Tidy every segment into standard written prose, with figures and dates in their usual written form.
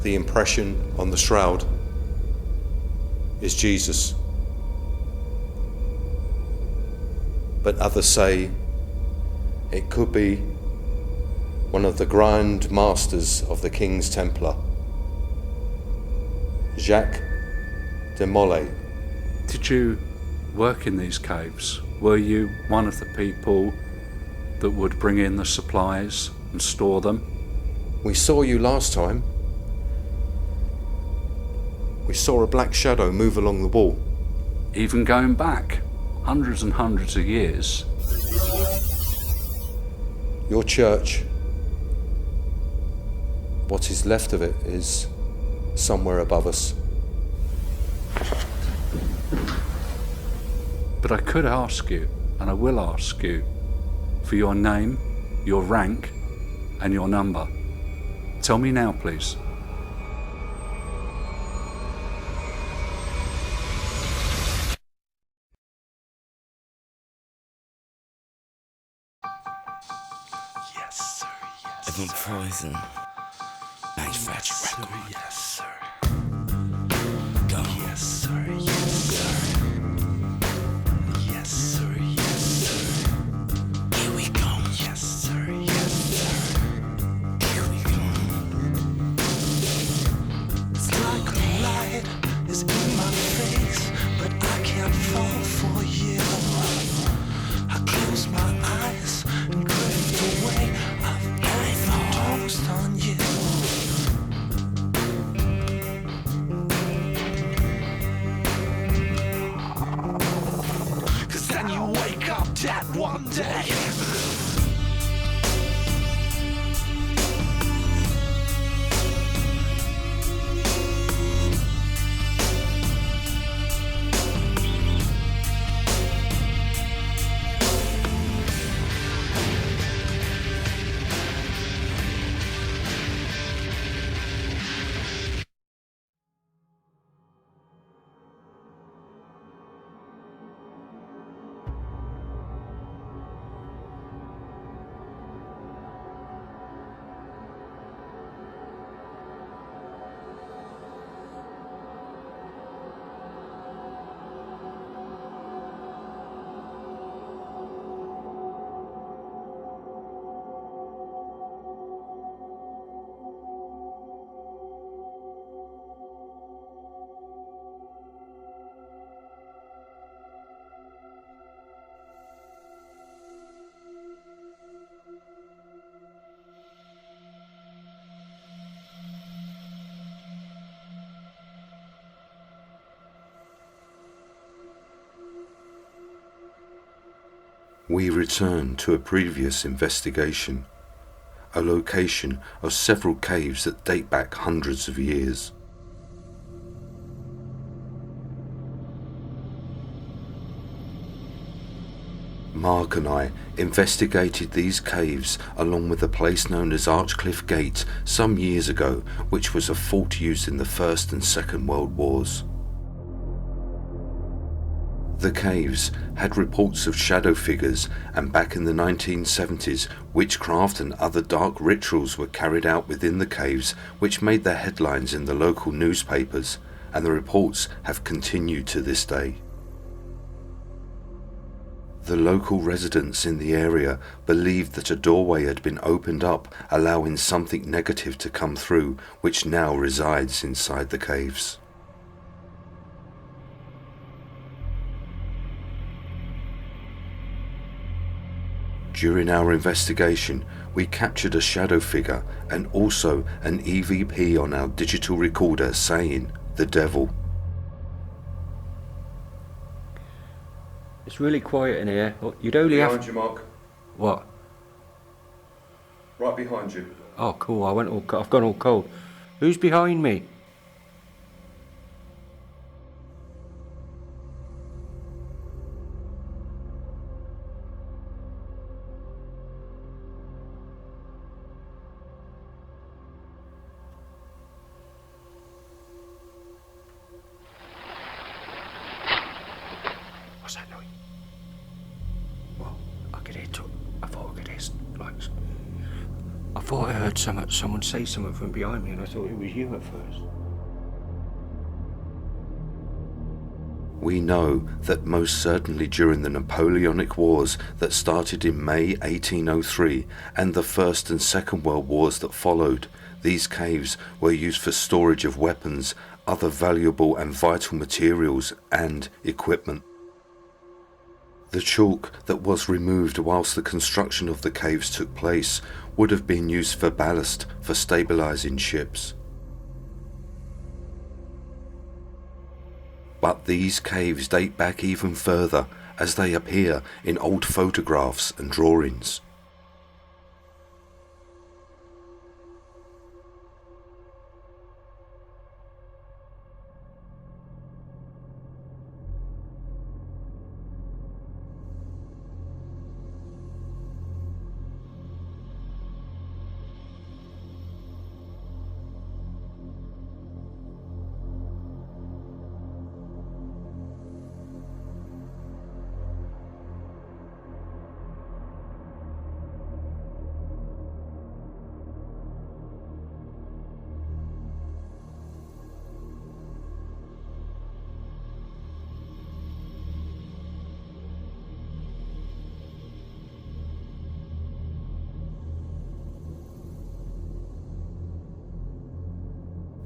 the impression on the shroud is Jesus. But others say it could be one of the Grand Masters of the King's Templar, Jacques de Molay. Did you work in these caves? Were you one of the people that would bring in the supplies and store them? We saw you last time. We saw a black shadow move along the wall. Even going back hundreds and hundreds of years. Your church, what is left of it, is somewhere above us. But I could ask you, and I will ask you, for your name, your rank, and your number. Tell me now, please. Yes, sir, yes, Evan sir. Poison. Manufactured Yes, sir, record. yes, sir. Go. Yes, sir, yes, sir. Yes, sir, yes, sir. Here we go. Yes, sir, yes, sir. Here we go. It's like a light is in my face, but I can't fall for you. I close my eyes and drift away. I've overdosed on you. Cause then you wake up dead one day. We return to a previous investigation, a location of several caves that date back hundreds of years. Mark and I investigated these caves along with a place known as Archcliffe Gate some years ago, which was a fort used in the First and Second World Wars. The caves had reports of shadow figures, and back in the 1970s, witchcraft and other dark rituals were carried out within the caves, which made their headlines in the local newspapers, and the reports have continued to this day. The local residents in the area believed that a doorway had been opened up, allowing something negative to come through, which now resides inside the caves. During our investigation, we captured a shadow figure and also an EVP on our digital recorder saying, "The devil." It's really quiet in here. You'd only have... you, Mark. What? Right behind you. Oh, cool. I've gone all cold. Who's behind me? What's that noise? What? I thought I could hear like... I thought I heard someone say something from behind me, and I thought it was you at first. We know that most certainly during the Napoleonic Wars that started in May 1803 and the First and Second World Wars that followed, these caves were used for storage of weapons, other valuable and vital materials and equipment. The chalk that was removed whilst the construction of the caves took place would have been used for ballast for stabilizing ships. But these caves date back even further, as they appear in old photographs and drawings.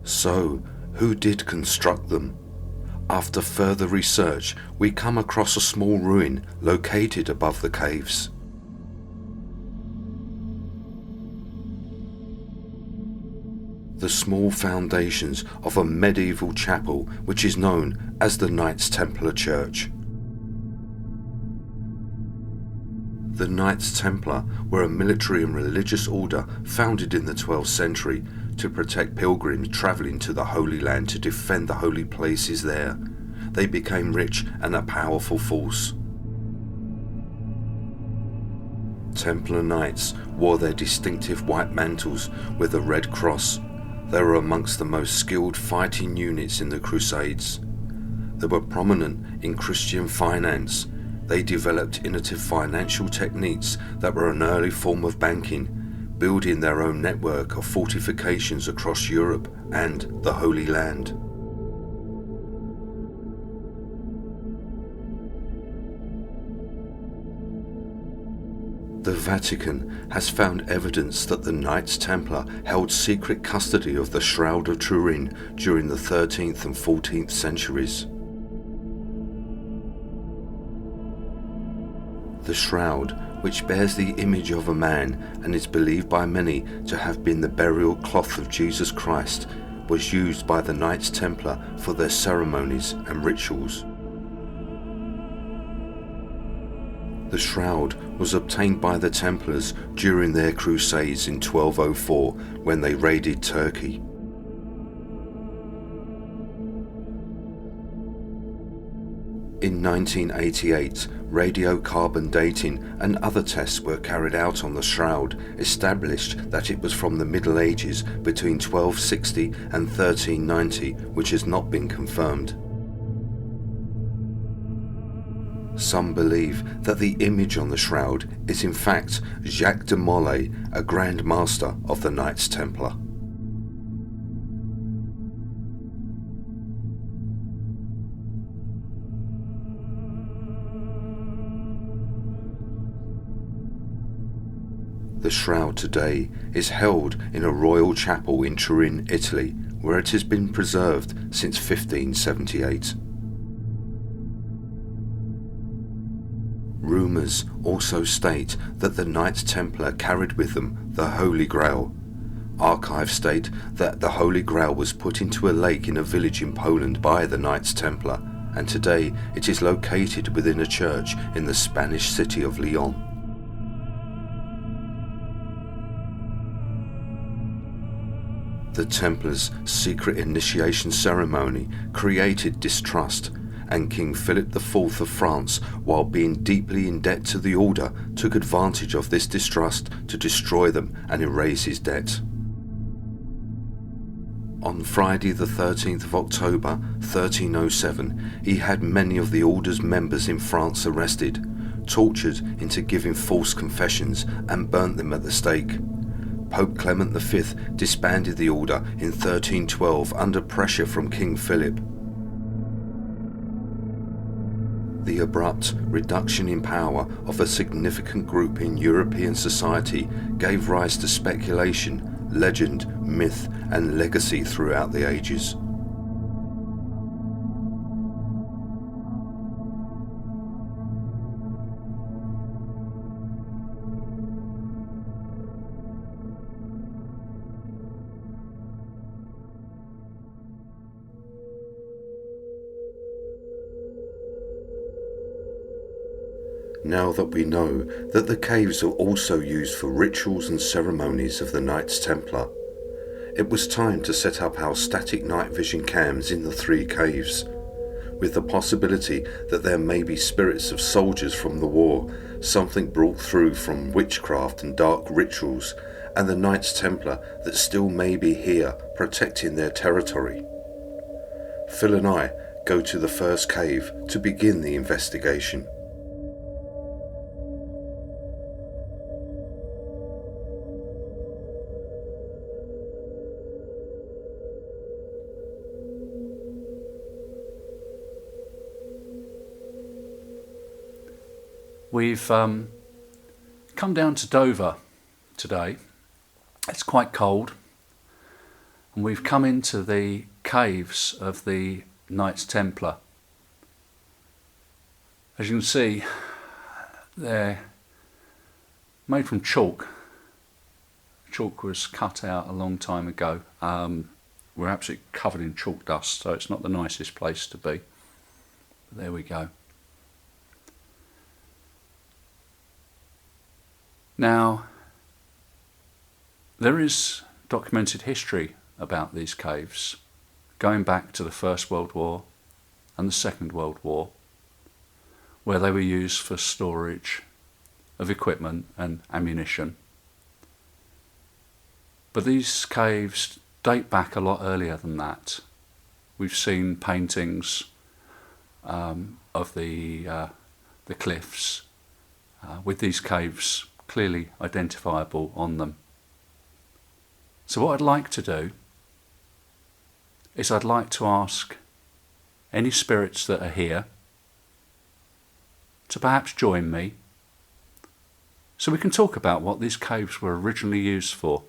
So, who did construct them? After further research, we come across a small ruin located above the caves. The small foundations of a medieval chapel which is known as the Knights Templar Church. The Knights Templar were a military and religious order founded in the 12th century to protect pilgrims travelling to the Holy Land to defend the holy places there. They became rich and a powerful force. Templar Knights wore their distinctive white mantles with a red cross. They were amongst the most skilled fighting units in the Crusades. They were prominent in Christian finance. They developed innovative financial techniques that were an early form of banking, building their own network of fortifications across Europe and the Holy Land. The Vatican has found evidence that the Knights Templar held secret custody of the Shroud of Turin during the 13th and 14th centuries. The shroud, which bears the image of a man and is believed by many to have been the burial cloth of Jesus Christ, was used by the Knights Templar for their ceremonies and rituals. The shroud was obtained by the Templars during their crusades in 1204 when they raided Turkey. In 1988, radiocarbon dating and other tests were carried out on the shroud, established that it was from the Middle Ages between 1260 and 1390, which has not been confirmed. Some believe that the image on the shroud is in fact Jacques de Molay, a Grand Master of the Knights Templar. The shroud today is held in a royal chapel in Turin, Italy, where it has been preserved since 1578. Rumours also state that the Knights Templar carried with them the Holy Grail. Archives state that the Holy Grail was put into a lake in a village in Poland by the Knights Templar, and today it is located within a church in the Spanish city of Lyon. The Templars' secret initiation ceremony created distrust, and King Philip IV of France, while being deeply in debt to the order, took advantage of this distrust to destroy them and erase his debt. On Friday the 13th of October 1307, he had many of the order's members in France arrested, tortured into giving false confessions and burnt them at the stake. Pope Clement V disbanded the order in 1312 under pressure from King Philip. The abrupt reduction in power of a significant group in European society gave rise to speculation, legend, myth, and legacy throughout the ages. Now that we know that the caves are also used for rituals and ceremonies of the Knights Templar, it was time to set up our static night vision cams in the 3 caves, with the possibility that there may be spirits of soldiers from the war, something brought through from witchcraft and dark rituals, and the Knights Templar that still may be here protecting their territory. Phil and I go to the first cave to begin the investigation. We've come down to Dover today. It's quite cold, and we've come into the caves of the Knights Templar. As you can see, they're made from chalk. Chalk was cut out a long time ago. We're absolutely covered in chalk dust, so it's not the nicest place to be. But there we go. Now, there is documented history about these caves, going back to the First World War and the Second World War, where they were used for storage of equipment and ammunition. But these caves date back a lot earlier than that. We've seen paintings of the cliffs with these caves clearly identifiable on them. So what I'd like to do is I'd like to ask any spirits that are here to perhaps join me so we can talk about what these caves were originally used for.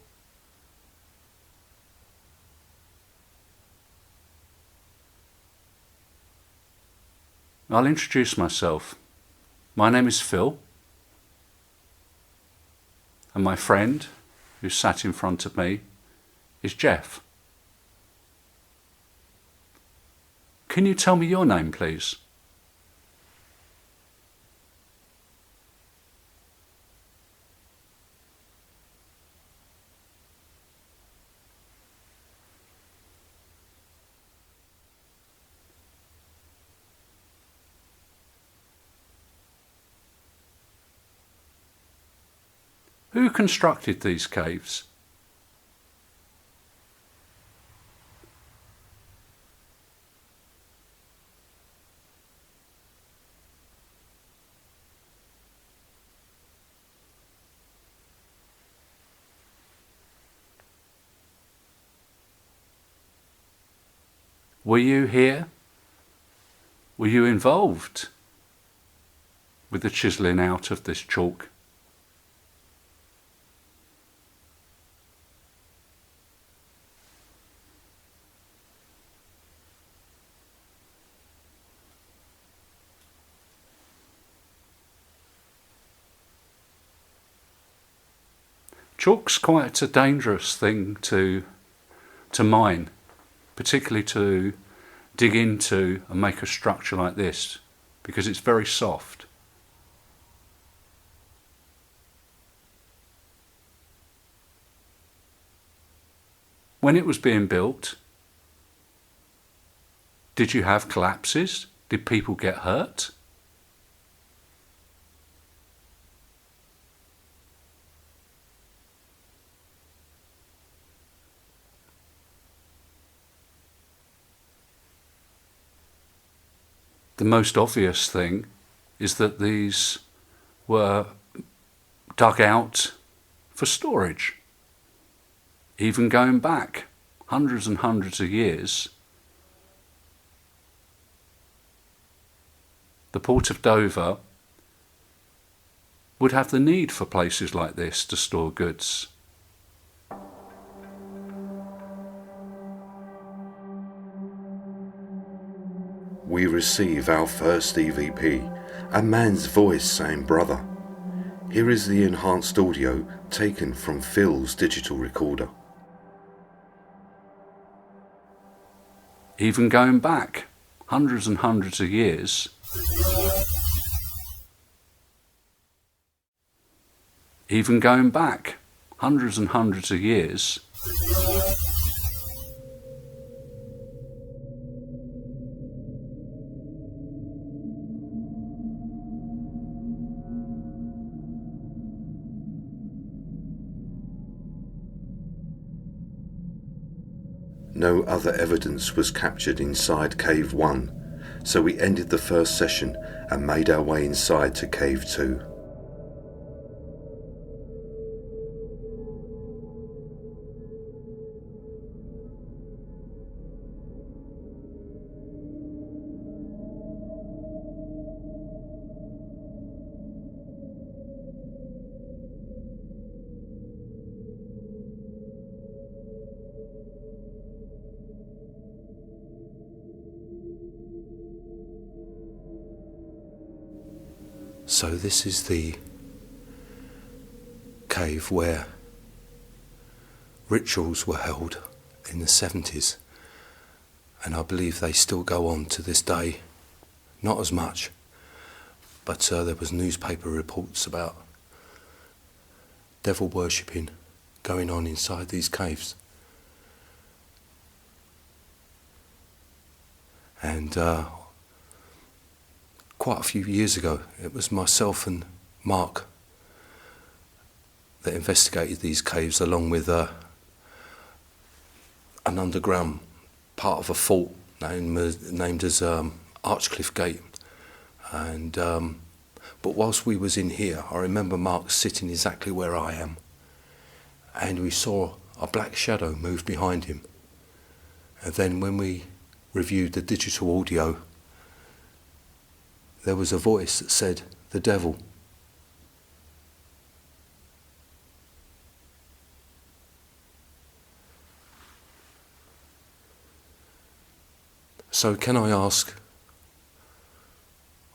I'll introduce myself. My name is Phil, and my friend who sat in front of me is Jeff. Can you tell me your name, please? Who constructed these caves? Were you here? Were you involved with the chiselling out of this chalk? Chalk's quite a dangerous thing to mine, particularly to dig into and make a structure like this, because it's very soft. When it was being built, did you have collapses? Did people get hurt? The most obvious thing is that these were dug out for storage. even going back hundreds and hundreds of years, the port of Dover would have the need for places like this to store goods. We receive our first EVP, a man's voice saying brother. Here is the enhanced audio taken from Phil's digital recorder. Even going back hundreds and hundreds of years, even going back hundreds and hundreds of years, No other evidence was captured inside Cave 1, so we ended the first session and made our way inside to Cave 2. So this is the cave where rituals were held in the 70s, and I believe they still go on to this day. Not as much, but there was newspaper reports about devil worshipping going on inside these caves. And quite a few years ago, it was myself and Mark that investigated these caves, along with an underground part of a fort named as Archcliffe Gate. And but whilst we was in here, I remember Mark sitting exactly where I am, and we saw a black shadow move behind him. And then when we reviewed the digital audio, there was a voice that said, "The devil." So can I ask,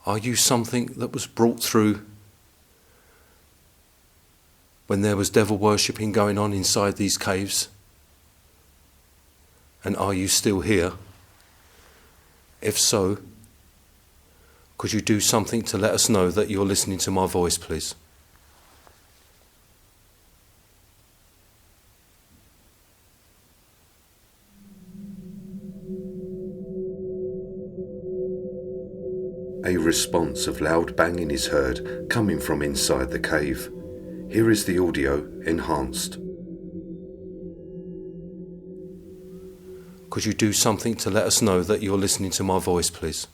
are you something that was brought through when there was devil worshipping going on inside these caves? And are you still here? If so, could you do something to let us know that you're listening to my voice, please? A response of loud banging is heard coming from inside the cave. Here is the audio enhanced. Could you do something to let us know that you're listening to my voice, please?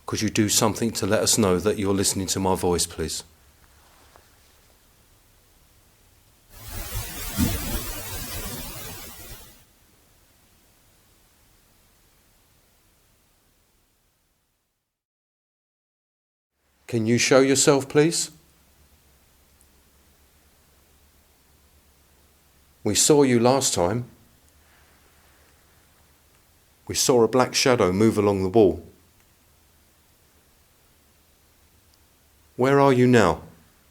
Could you do something to let us know that you're listening to my voice, please? Can you show yourself, please? We saw you last time. We saw a black shadow move along the wall. Where are you now?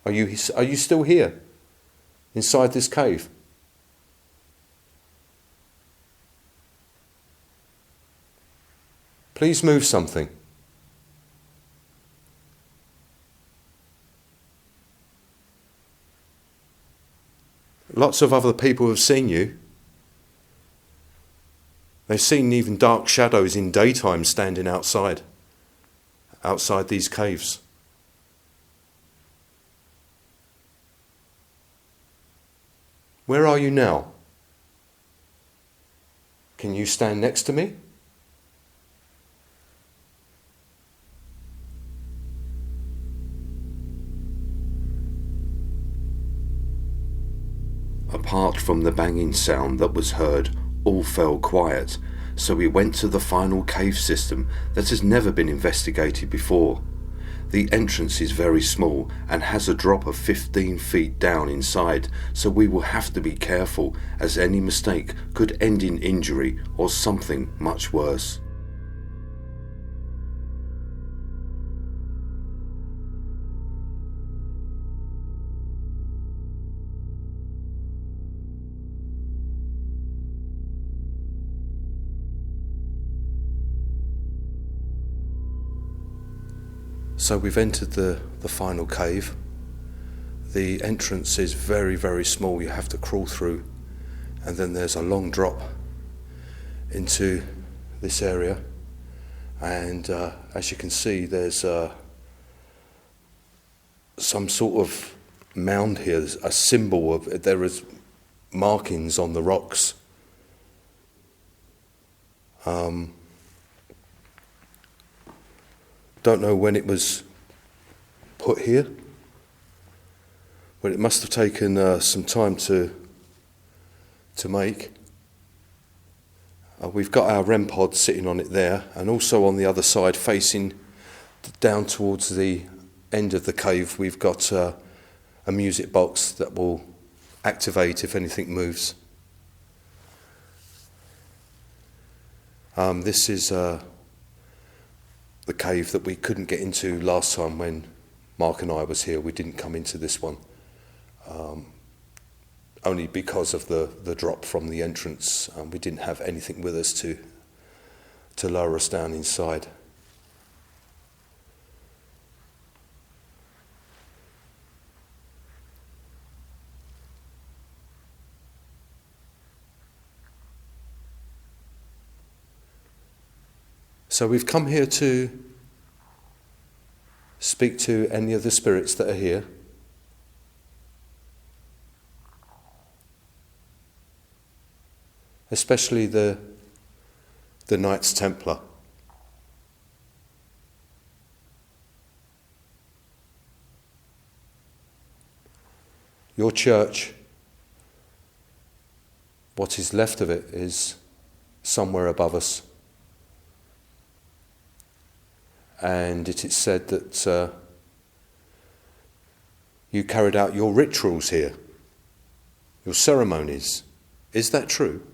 Are you still here, inside this cave? Please move something. Lots of other people have seen you. They've seen even dark shadows in daytime standing outside these caves. Where are you now? Can you stand next to me? apart from the banging sound that was heard, all fell quiet, so we went to the final cave system that has never been investigated before. The entrance is very small and has a drop of 15 feet down inside, so we will have to be careful, as any mistake could end in injury or something much worse. So we've entered the final cave. The entrance is very, very small. You have to crawl through, and then there's a long drop into this area. And as you can see, there's some sort of mound here, there's a symbol of, there is markings on the rocks. Don't know when it was put here, but it must have taken some time to make. We've got our REM pod sitting on it there, and also on the other side, facing down towards the end of the cave, we've got a music box that will activate if anything moves. This is the cave that we couldn't get into last time when Mark and I was here. We didn't come into this one, only because of the drop from the entrance. We didn't have anything with us to lower us down inside. So we've come here to speak to any of the spirits that are here. Especially the Knights Templar. Your church, what is left of it, is somewhere above us. And it is said that you carried out your rituals here, your ceremonies. Is that true?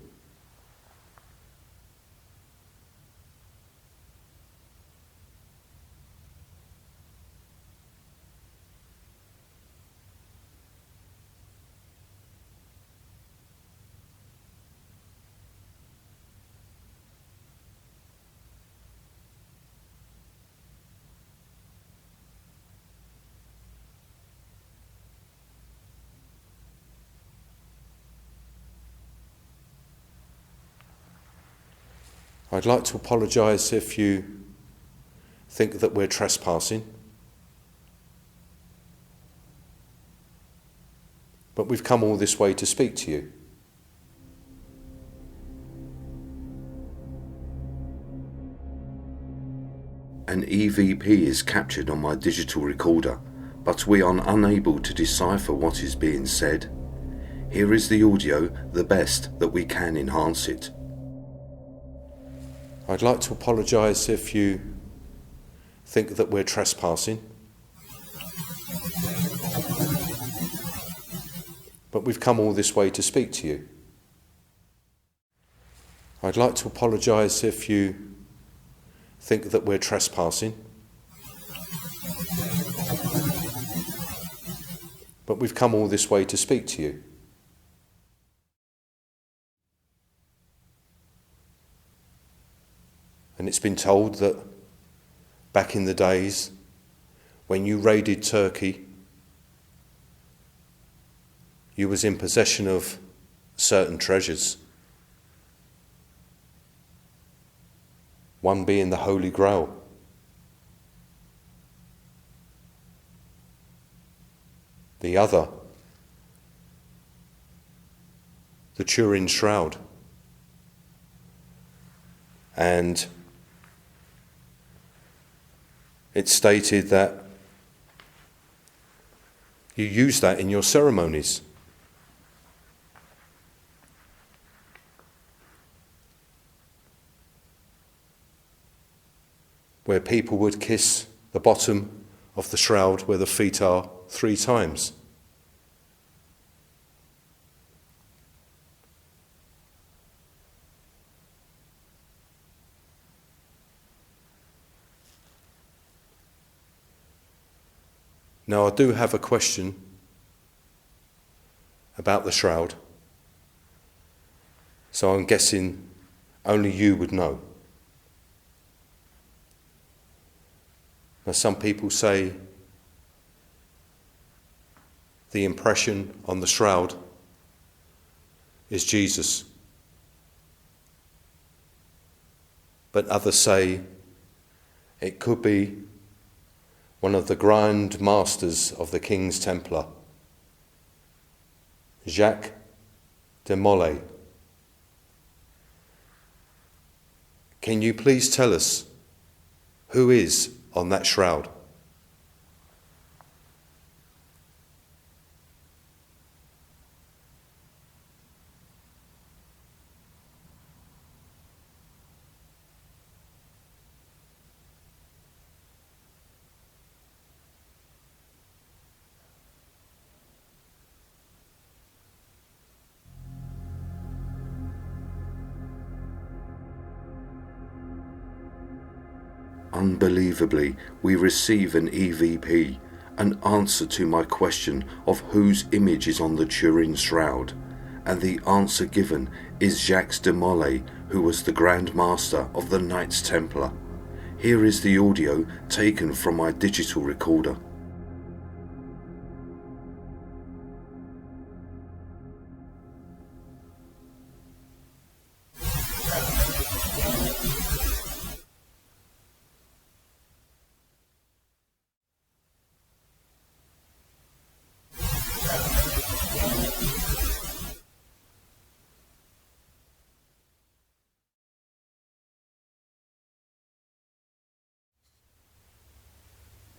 I'd like to apologise if you think that we're trespassing, but we've come all this way to speak to you. An EVP is captured on my digital recorder, but we are unable to decipher what is being said. Here is the audio, the best that we can enhance it. I'd like to apologise if you think that we're trespassing, but we've come all this way to speak to you. I'd like to apologise if you think that we're trespassing, but we've come all this way to speak to you. And it's been told that back in the days when you raided Turkey, you was in possession of certain treasures. One being the Holy Grail. The other, the Turin Shroud. And it's stated that you use that in your ceremonies. where people would kiss the bottom of the shroud where the feet are 3 times. Now, I do have a question about the shroud, so I'm guessing only you would know. Now, some people say the impression on the shroud is Jesus, but others say it could be one of the grand masters of the King's Templar, Jacques de Molay. Can you please tell us who is on that shroud? Unbelievably, we receive an EVP, an answer to my question of whose image is on the Turin shroud, and the answer given is Jacques de Molay, who was the Grand Master of the Knights Templar. Here is the audio taken from my digital recorder.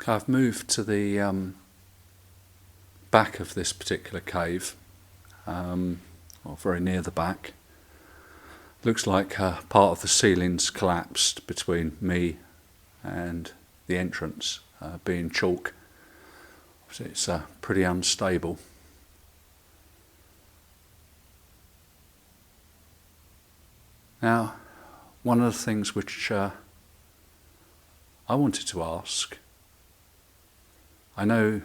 I've moved to the back of this particular cave, or very near the back. Looks like part of the ceiling's collapsed between me and the entrance, being chalk. So it's pretty unstable. Now, one of the things which I wanted to ask, I know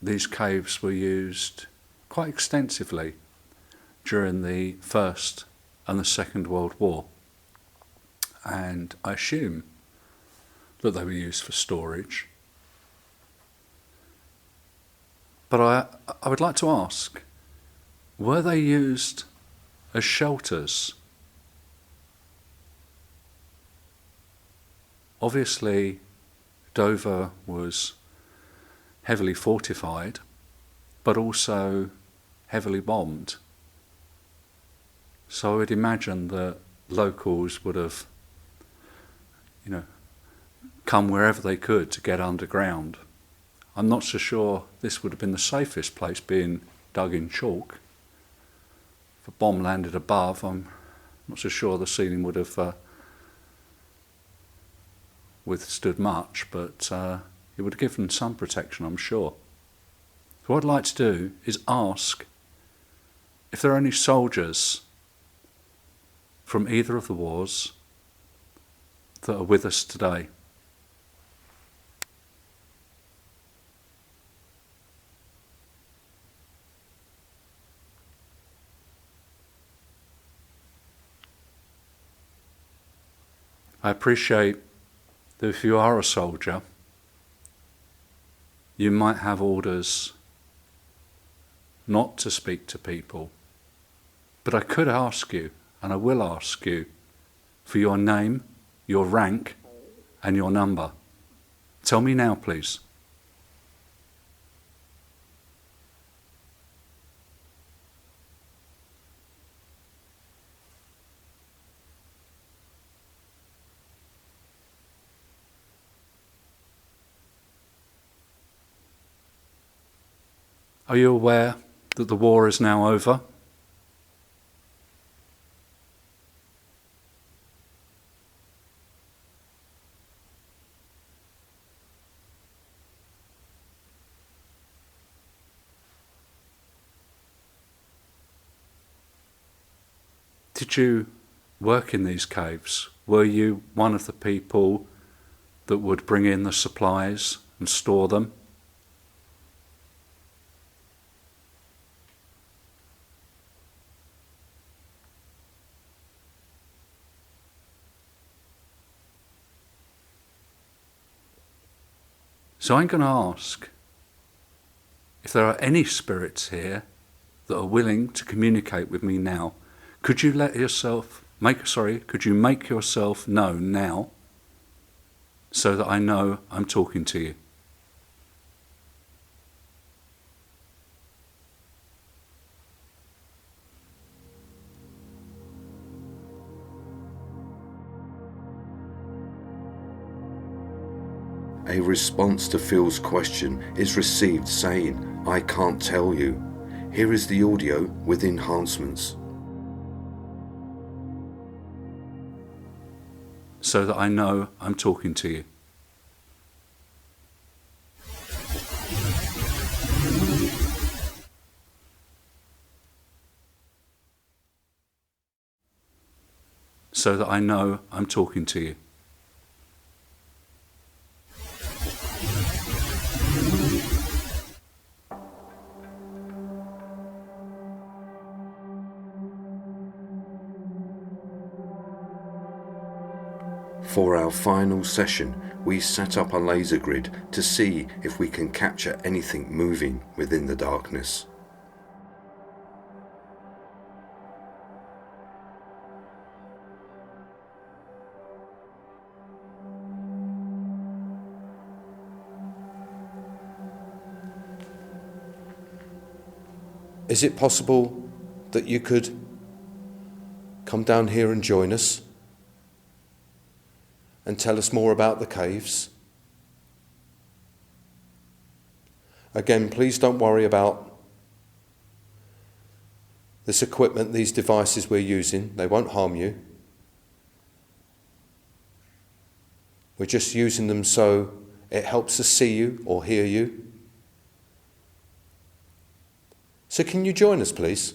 these caves were used quite extensively during the First and the Second World War, and I assume that they were used for storage. But I would like to ask, were they used as shelters? Obviously, Dover was heavily fortified, but also heavily bombed. So I would imagine that locals would have, come wherever they could to get underground. I'm not so sure this would have been the safest place, being dug in chalk. If a bomb landed above, I'm not so sure the ceiling would have withstood much, but it would have given some protection, I'm sure. So what I'd like to do is ask if there are any soldiers from either of the wars that are with us today. I appreciate that if you are a soldier, you might have orders not to speak to people. But I could ask you, and I will ask you, for your name, your rank, and your number. Tell me now, please. Are you aware that the war is now over? Did you work in these caves? Were you one of the people that would bring in the supplies and store them? So I'm going to ask if there are any spirits here that are willing to communicate with me now. Could you make yourself known now so that I know I'm talking to you? A response to Phil's question is received saying, "I can't tell you." Here is the audio with enhancements. So that I know I'm talking to you. So that I know I'm talking to you. For our final session, we set up a laser grid to see if we can capture anything moving within the darkness. Is it possible that you could come down here and join us and tell us more about the caves? Again, please don't worry about this equipment, these devices we're using. They won't harm you. We're just using them so it helps us see you or hear you. So can you join us, please?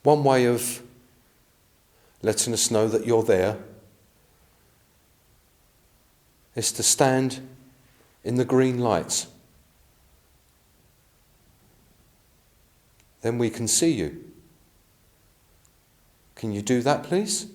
One way of letting us know that you're there is to stand in the green lights. Then we can see you. Can you do that, please?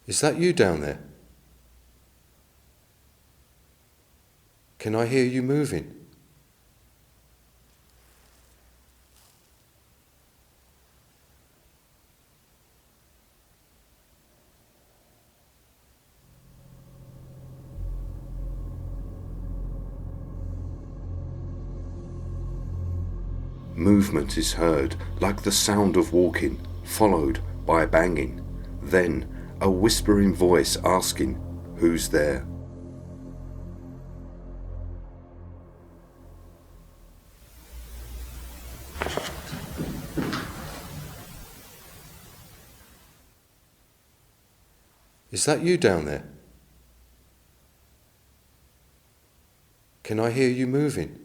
Is that you down there? Can I hear you moving? Movement is heard, like the sound of walking, followed by banging. Then a whispering voice asking, "Who's there?" Is that you down there? Can I hear you moving?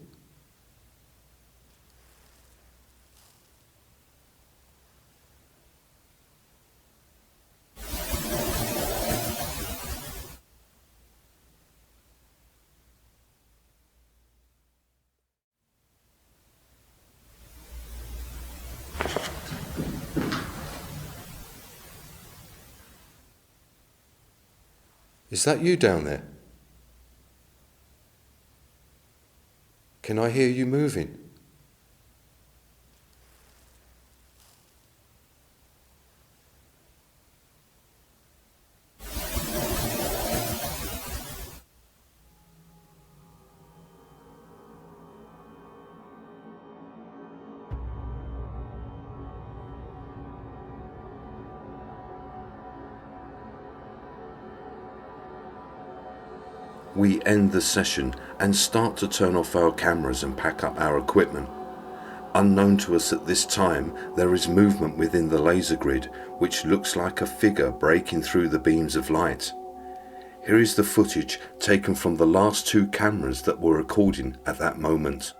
Is that you down there? Can I hear you moving? We end the session and start to turn off our cameras and pack up our equipment. Unknown to us at this time, there is movement within the laser grid, which looks like a figure breaking through the beams of light. Here is the footage taken from the last 2 cameras that were recording at that moment.